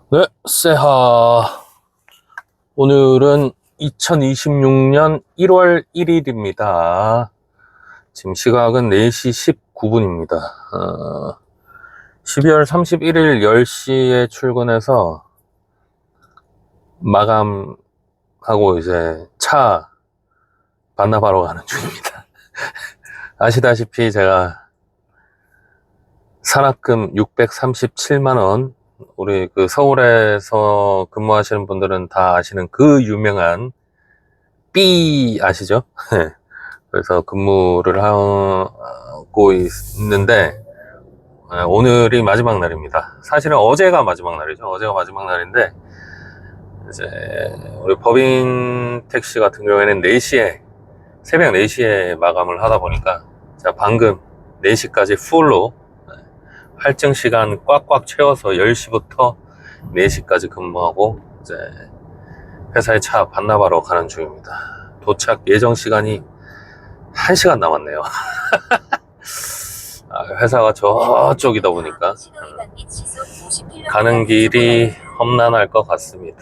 네, 세하. 오늘은 2026년 1월 1일입니다. 지금 시각은 4시 19분입니다. 12월 31일 10시에 출근해서 마감하고 이제 차 반납하러 가는 중입니다. 아시다시피 제가 산학금 637만원, 우리 그 서울에서 근무하시는 분들은 다 아시는 그 유명한 B 아시죠? 그래서 근무를 하고 있는데 오늘이 마지막 날입니다. 사실은 어제가 마지막 날이죠. 어제가 마지막 날인데 이제 우리 법인 택시 같은 경우에는 4시에 새벽 4시에 마감을 하다 보니까 제가 방금 4시까지 풀로 할증 시간 꽉꽉 채워서 10시부터 4시까지 근무하고 이제 회사에 차 반납하러 가는 중입니다. 도착 예정 시간이 1시간 남았네요. 회사가 저쪽이다 보니까 가는 길이 험난할 것 같습니다.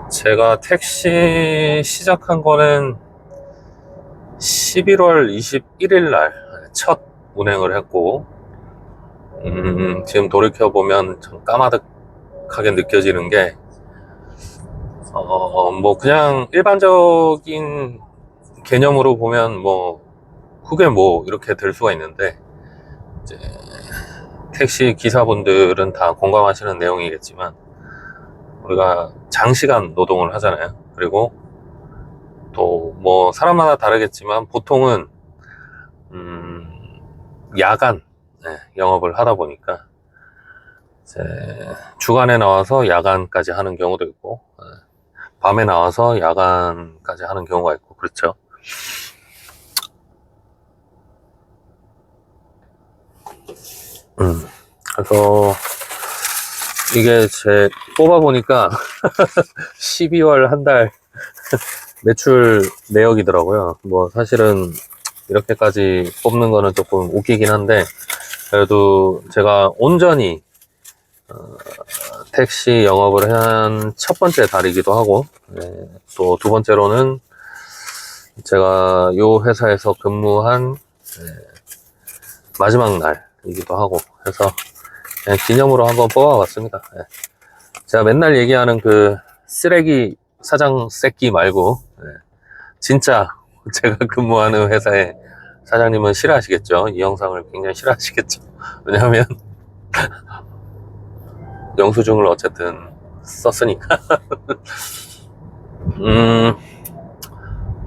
제가 택시 시작한 거는 11월 21일 날 첫 운행을 했고, 지금 돌이켜보면 참 까마득하게 느껴지는 게, 뭐, 그냥 일반적인 개념으로 보면 뭐, 그게 뭐, 이렇게 될 수가 있는데, 이제, 택시 기사분들은 다 공감하시는 내용이겠지만, 우리가 장시간 노동을 하잖아요. 그리고 또 뭐, 사람마다 다르겠지만, 보통은, 야간, 영업을 하다 보니까, 이제 주간에 나와서 야간까지 하는 경우도 있고, 밤에 나와서 야간까지 하는 경우가 있고, 그렇죠. 그래서 이게 제 뽑아보니까 12월 한 달 매출 내역이더라고요. 뭐 사실은 이렇게까지 뽑는 거는 조금 웃기긴 한데, 그래도 제가 온전히 택시 영업을 한 첫 번째 달이기도 하고, 또 두 번째로는 제가 요 회사에서 근무한 마지막 날이기도 하고 해서 그냥 기념으로 한번 뽑아봤습니다. 제가 맨날 얘기하는 그 쓰레기 사장 새끼 말고 진짜 제가 근무하는 회사의 사장님은 싫어하시겠죠. 이 영상을 굉장히 싫어하시겠죠. 왜냐하면 영수증을 어쨌든 썼으니까.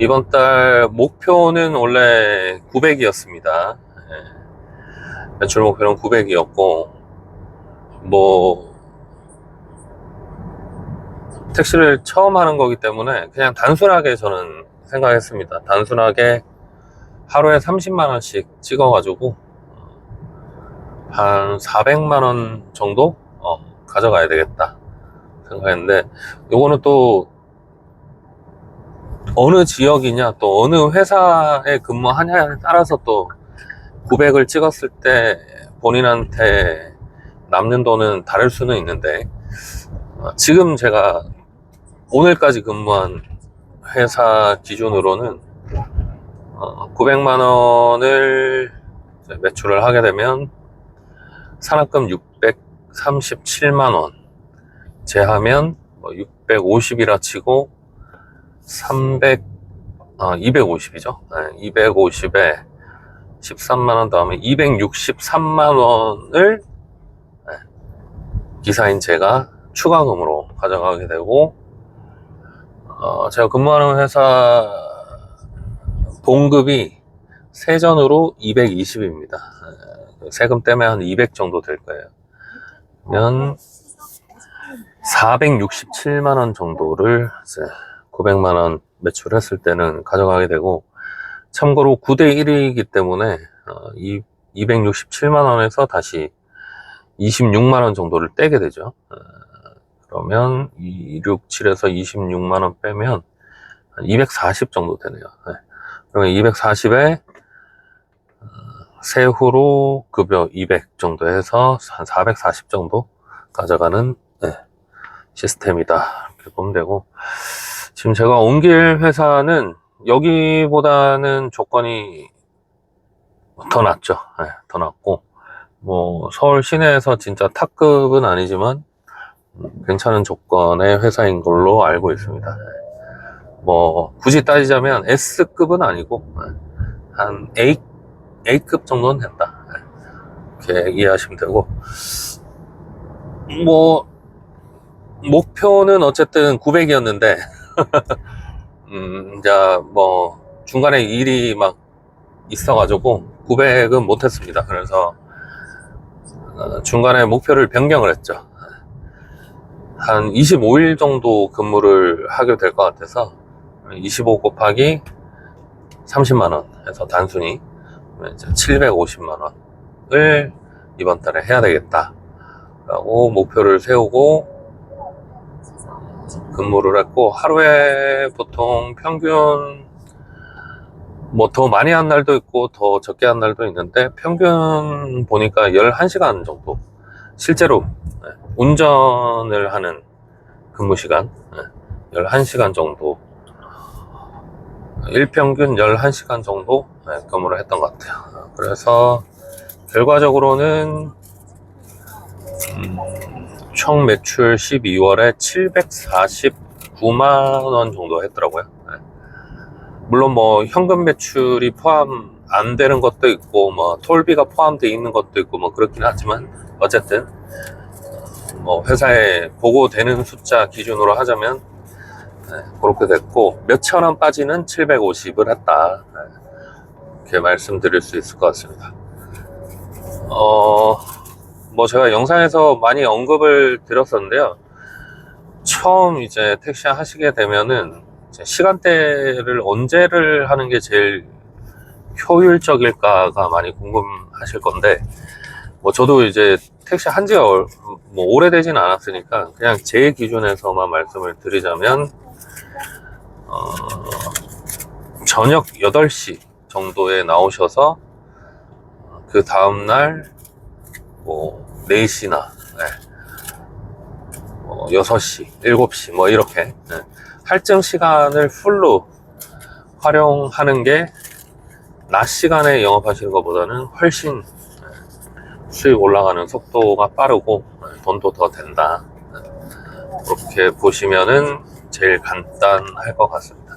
이번 달 목표는 원래 900이었습니다. 매출 목표는 900이었고, 뭐 택시를 처음 하는 거기 때문에 그냥 단순하게 저는 생각했습니다. 단순하게 하루에 30만원씩 찍어가지고 한 400만원 정도 가져가야 되겠다 생각했는데, 요거는 또 어느 지역이냐 또 어느 회사에 근무하냐에 따라서 또 900을 찍었을 때 본인한테 남는 돈은 다를 수는 있는데, 지금 제가 오늘까지 근무한 회사 기준으로는 900만원을 매출을 하게 되면 산학금 637만원 제하면 650이라 치고 250이죠. 250에 13만원 다음에 263만원을 기사인 제가 추가금으로 가져가게 되고, 제가 근무하는 회사 봉급이 세전으로 220입니다. 세금 때문에 한 200 정도 될 거예요. 그러면 467만원 정도를 이제 900만원 매출했을 때는 가져가게 되고, 참고로 9대1이기 때문에 267만원에서 다시 26만원 정도를 떼게 되죠. 그러면 267에서 26만원 빼면 한 240 정도 되네요. 그러면 240에 세후로 급여 200 정도 해서 한 440 정도 가져가는 시스템이다 이렇게 보면 되고, 지금 제가 옮길 회사는 여기보다는 조건이 더 낫죠. 더 낫고, 뭐 서울 시내에서 진짜 탑급은 아니지만 괜찮은 조건의 회사인 걸로 알고 있습니다. 뭐 굳이 따지자면 S급은 아니고 한 A급 정도는 된다 이렇게 이해하시면 되고, 뭐 목표는 어쨌든 900이었는데 이제 뭐 중간에 일이 막 있어가지고 900은 못했습니다. 그래서 중간에 목표를 변경을 했죠. 한 25일 정도 근무를 하게 될 것 같아서 25 곱하기 30만원 해서 단순히 이제 750만원을 이번 달에 해야 되겠다 라고 목표를 세우고 근무를 했고, 하루에 보통 평균 뭐 더 많이 한 날도 있고 더 적게 한 날도 있는데, 평균 보니까 11시간 정도 실제로 운전을 하는 근무 시간 11시간 정도, 일평균 11시간 정도 근무를 했던 것 같아요. 그래서 결과적으로는 총 매출 12월에 749만원 정도 했더라고요. 물론 뭐 현금 매출이 포함 안 되는 것도 있고, 뭐 톨비가 포함되어 있는 것도 있고, 뭐 그렇긴 하지만 어쨌든 뭐 회사에 보고되는 숫자 기준으로 하자면 그렇게 됐고, 몇천 원 빠지는 750을 했다 이렇게 말씀드릴 수 있을 것 같습니다. 뭐 제가 영상에서 많이 언급을 드렸었는데요, 처음 이제 택시 하시게 되면은 시간대를 언제를 하는 게 제일 효율적일까가 많이 궁금하실 건데, 뭐 저도 이제 택시 한 지가 뭐 오래되진 않았으니까 그냥 제 기준에서만 말씀을 드리자면, 저녁 8시 정도에 나오셔서 그 다음날 뭐 4시나 6시, 7시 뭐 이렇게 할증 시간을 풀로 활용하는 게 낮 시간에 영업하시는 것보다는 훨씬 수익 올라가는 속도가 빠르고 돈도 더 된다, 그렇게 보시면은 제일 간단할 것 같습니다.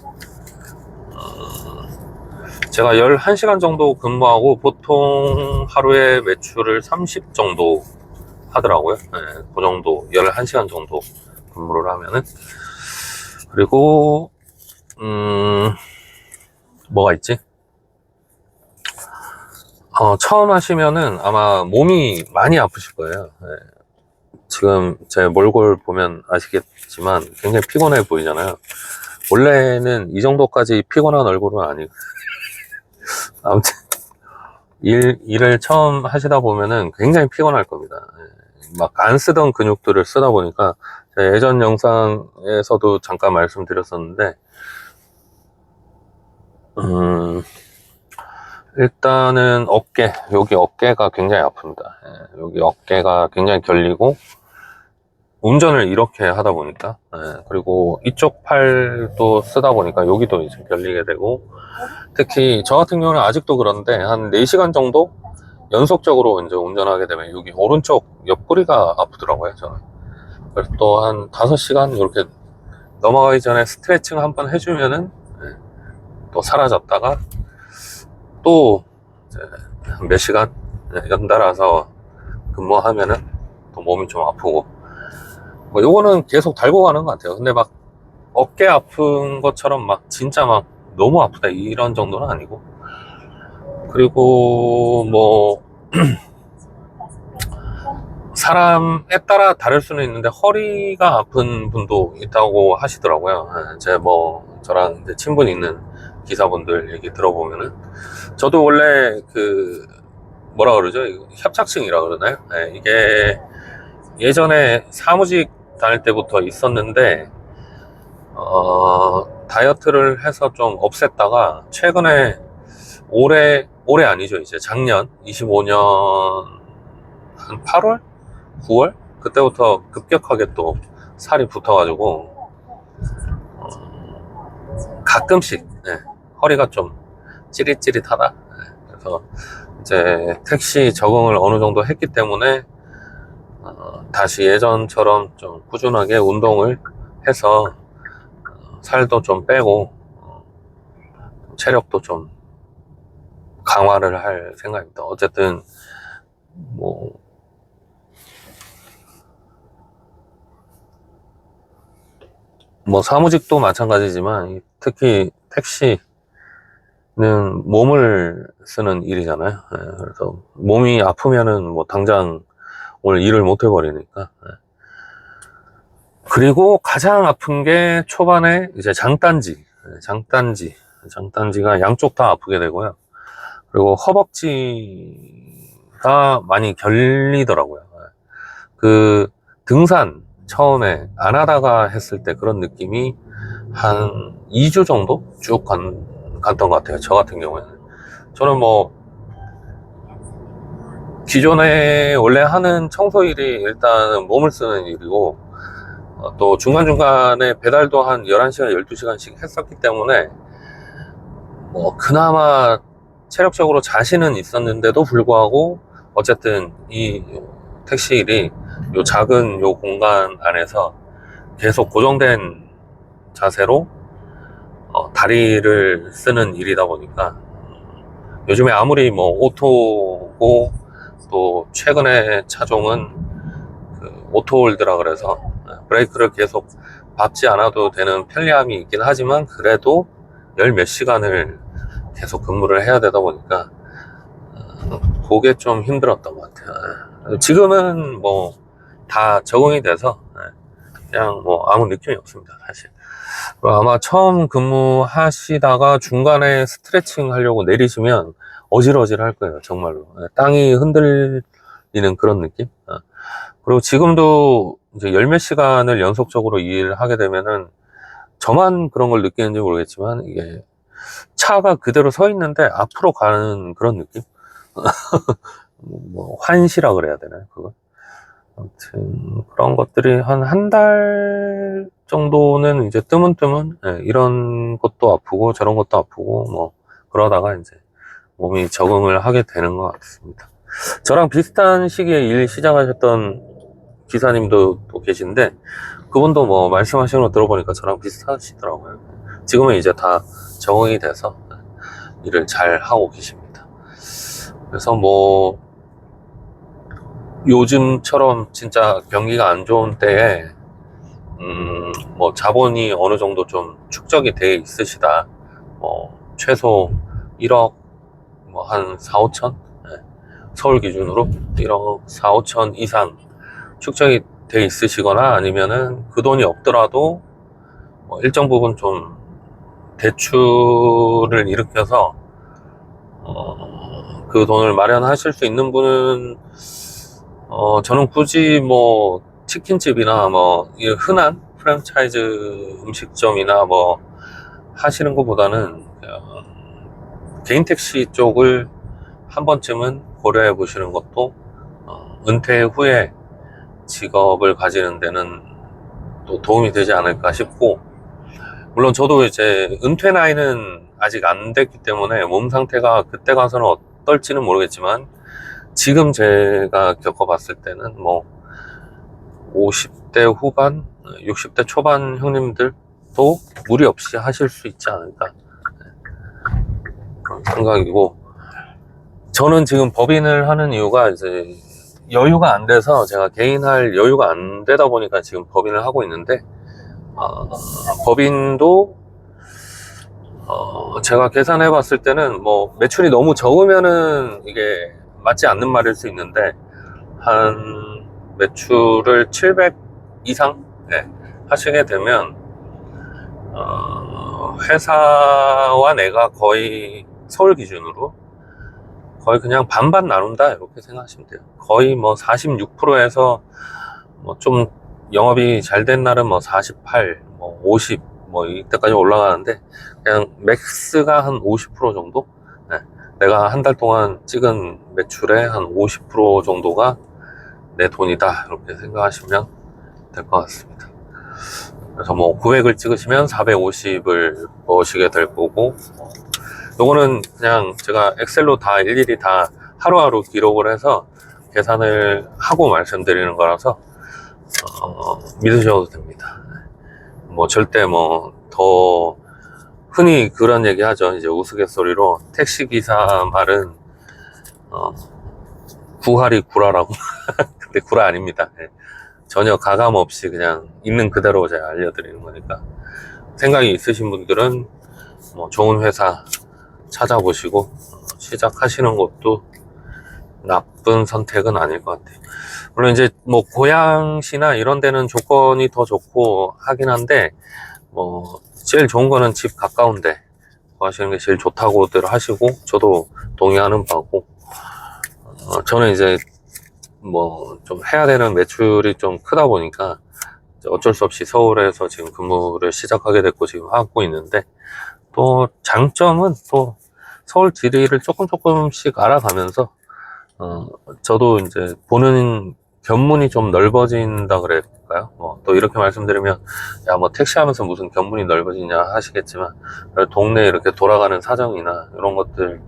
제가 11시간 정도 근무하고 보통 하루에 매출을 30 정도 하더라고요. 그 정도 11시간 정도 근무를 하면은. 그리고 뭐가 있지? 처음 하시면은 아마 몸이 많이 아프실 거예요. 지금 제 몰골 보면 아시겠지만 굉장히 피곤해 보이잖아요. 원래는 이 정도까지 피곤한 얼굴은 아니고, 아무튼 일을 처음 하시다 보면은 굉장히 피곤할 겁니다. 막 안 쓰던 근육들을 쓰다 보니까, 제가 예전 영상에서도 잠깐 말씀드렸었는데, 일단은 여기 어깨가 굉장히 아픕니다. 여기 어깨가 굉장히 결리고, 운전을 이렇게 하다 보니까, 그리고 이쪽 팔도 쓰다 보니까 여기도 이제 결리게 되고, 특히 저 같은 경우는 아직도 그런데 한 4시간 정도 연속적으로 이제 운전하게 되면 여기 오른쪽 옆구리가 아프더라고요, 저는. 그래서 또 한 5시간 이렇게 넘어가기 전에 스트레칭 한번 해주면은 또 사라졌다가 또 몇 시간 연달아서 근무하면은 또 몸이 좀 아프고, 뭐 요거는 계속 달고 가는 것 같아요. 근데 막 어깨 아픈 것처럼 막 진짜 막 너무 아프다 이런 정도는 아니고, 그리고 뭐 사람에 따라 다를 수는 있는데 허리가 아픈 분도 있다고 하시더라고요. 저랑 이제 친분이 있는 기사분들 얘기 들어보면은, 저도 원래 뭐라 그러죠? 협착증이라 그러나요? 이게 예전에 사무직 다닐 때부터 있었는데, 다이어트를 해서 좀 없앴다가 최근에 올해 아니죠, 이제 작년 25년 한 8월? 9월? 그때부터 급격하게 또 살이 붙어가지고 가끔씩 허리가 좀 찌릿찌릿하다. 그래서 이제 택시 적응을 어느 정도 했기 때문에 다시 예전처럼 좀 꾸준하게 운동을 해서 살도 좀 빼고 체력도 좀 강화를 할 생각입니다. 어쨌든 뭐 사무직도 마찬가지지만 특히 택시는 몸을 쓰는 일이잖아요. 그래서 몸이 아프면은 뭐 당장 오늘 일을 못 해버리니까. 그리고 가장 아픈 게 초반에 이제 장단지가 양쪽 다 아프게 되고요. 그리고 허벅지가 많이 결리더라고요. 그 등산 처음에 안 하다가 했을 때 그런 느낌이 한 2주 정도 쭉 갔던 것 같아요. 저 같은 경우에는. 저는 뭐 기존에 원래 하는 청소 일이 일단은 몸을 쓰는 일이고 또 중간중간에 배달도 한 11시간, 12시간씩 했었기 때문에 뭐 그나마 체력적으로 자신은 있었는데도 불구하고 어쨌든 이 택시 일이 요 작은 요 공간 안에서 계속 고정된 자세로 다리를 쓰는 일이다 보니까 요즘에 아무리 뭐 오토고 또 최근에 차종은 그 오토홀드라 그래서 브레이크를 계속 밟지 않아도 되는 편리함이 있긴 하지만 그래도 열 몇 시간을 계속 근무를 해야 되다 보니까 그게 좀 힘들었던 것 같아요. 지금은 뭐 다 적응이 돼서 그냥 뭐 아무 느낌이 없습니다, 사실. 아마 처음 근무하시다가 중간에 스트레칭 하려고 내리시면 어질어질 할 거예요, 정말로. 땅이 흔들리는 그런 느낌? 그리고 지금도 이제 열 몇 시간을 연속적으로 일을 하게 되면은 저만 그런 걸 느끼는지 모르겠지만 이게 차가 그대로 서 있는데 앞으로 가는 그런 느낌? 뭐 환시라 그래야 되나요, 그거? 아무튼 그런 것들이 한 달 정도는 이제 뜨문뜨문 이런 것도 아프고 저런 것도 아프고 뭐 그러다가 이제 몸이 적응을 하게 되는 것 같습니다. 저랑 비슷한 시기에 일 시작하셨던 기사님도 또 계신데 그분도 뭐 말씀하시는 거 들어보니까 저랑 비슷하시더라고요. 지금은 이제 다 적응이 돼서 일을 잘 하고 계십니다. 그래서 뭐 요즘처럼 진짜 경기가 안 좋은 때에 뭐 자본이 어느 정도 좀 축적이 돼 있으시다. 뭐 최소 1억 뭐 한 4, 5천? 서울 기준으로 1억 4, 5천 이상 축적이 돼 있으시거나 아니면은 그 돈이 없더라도 뭐 일정 부분 좀 대출을 일으켜서 그 돈을 마련하실 수 있는 분은 저는 굳이 뭐 치킨집이나 뭐 흔한 프랜차이즈 음식점이나 뭐 하시는 것보다는 개인 택시 쪽을 한 번쯤은 고려해 보시는 것도 은퇴 후에 직업을 가지는 데는 또 도움이 되지 않을까 싶고, 물론 저도 이제 은퇴 나이는 아직 안 됐기 때문에 몸 상태가 그때 가서는 어떨지는 모르겠지만 지금 제가 겪어봤을 때는 뭐 50대 후반, 60대 초반 형님들도 무리 없이 하실 수 있지 않을까 그런 생각이고, 저는 지금 법인을 하는 이유가 이제 여유가 안 돼서 제가 개인할 여유가 안 되다 보니까 지금 법인을 하고 있는데 법인도 제가 계산해 봤을 때는 뭐 매출이 너무 적으면은 이게 맞지 않는 말일 수 있는데 한 매출을 700 이상 하시게 되면 회사와 내가 거의 서울 기준으로 거의 그냥 반반 나눈다 이렇게 생각하시면 돼요. 거의 뭐 46%에서 뭐 좀 영업이 잘 된 날은 뭐 48, 뭐 50, 뭐 이때까지 올라가는데 그냥 맥스가 한 50% 정도? 내가 한 달 동안 찍은 매출의 한 50% 정도가 내 돈이다 이렇게 생각하시면 될 것 같습니다. 그래서 뭐 900을 찍으시면 450을 넣으시게 될 거고, 요거는 그냥 제가 엑셀로 다 일일이 다 하루하루 기록을 해서 계산을 하고 말씀드리는 거라서 믿으셔도 됩니다. 뭐 절대 뭐 더 흔히 그런 얘기 하죠. 이제 우스갯소리로 택시기사 말은 구할이 구라라고. 근데 구라 아닙니다. 전혀 가감 없이 그냥 있는 그대로 제가 알려드리는 거니까, 생각이 있으신 분들은 뭐 좋은 회사 찾아보시고 시작하시는 것도 나쁜 선택은 아닐 것 같아요. 물론 이제 뭐 고양시나 이런 데는 조건이 더 좋고 하긴 한데, 뭐 제일 좋은 거는 집 가까운데 하시는 게 제일 좋다고들 하시고, 저도 동의하는 바고, 저는 이제 뭐 좀 해야 되는 매출이 좀 크다 보니까 어쩔 수 없이 서울에서 지금 근무를 시작하게 됐고 지금 하고 있는데, 또 장점은 또 서울 지리를 조금씩 알아가면서 저도 이제 보는 견문이 좀 넓어진다 그럴까요? 또 이렇게 말씀드리면, 야, 뭐 택시 하면서 무슨 견문이 넓어지냐 하시겠지만, 동네에 이렇게 돌아가는 사정이나 이런 것들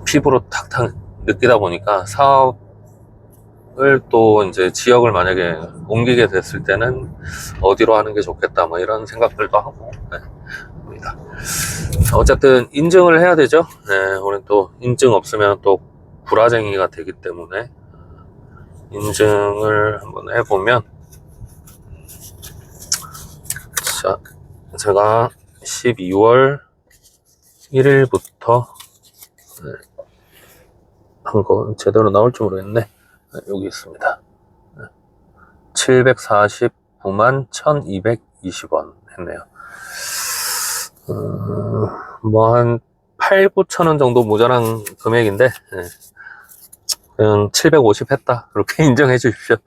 피부로 탁탁 느끼다 보니까, 사업을 또 이제 지역을 만약에 옮기게 됐을 때는 어디로 하는 게 좋겠다, 뭐 이런 생각들도 하고, 네, 합니다. 어쨌든 인증을 해야 되죠. 네, 우리 또 인증 없으면 또 구라쟁이가 되기 때문에 인증을 한번 해보면, 자, 제가 12월 1일부터 한 거 제대로 나올지 모르겠네. 여기 있습니다. 749만 1220원 했네요. 뭐 한 8, 9천원 정도 모자란 금액인데, 그냥 750 했다, 그렇게 인정해 주십시오.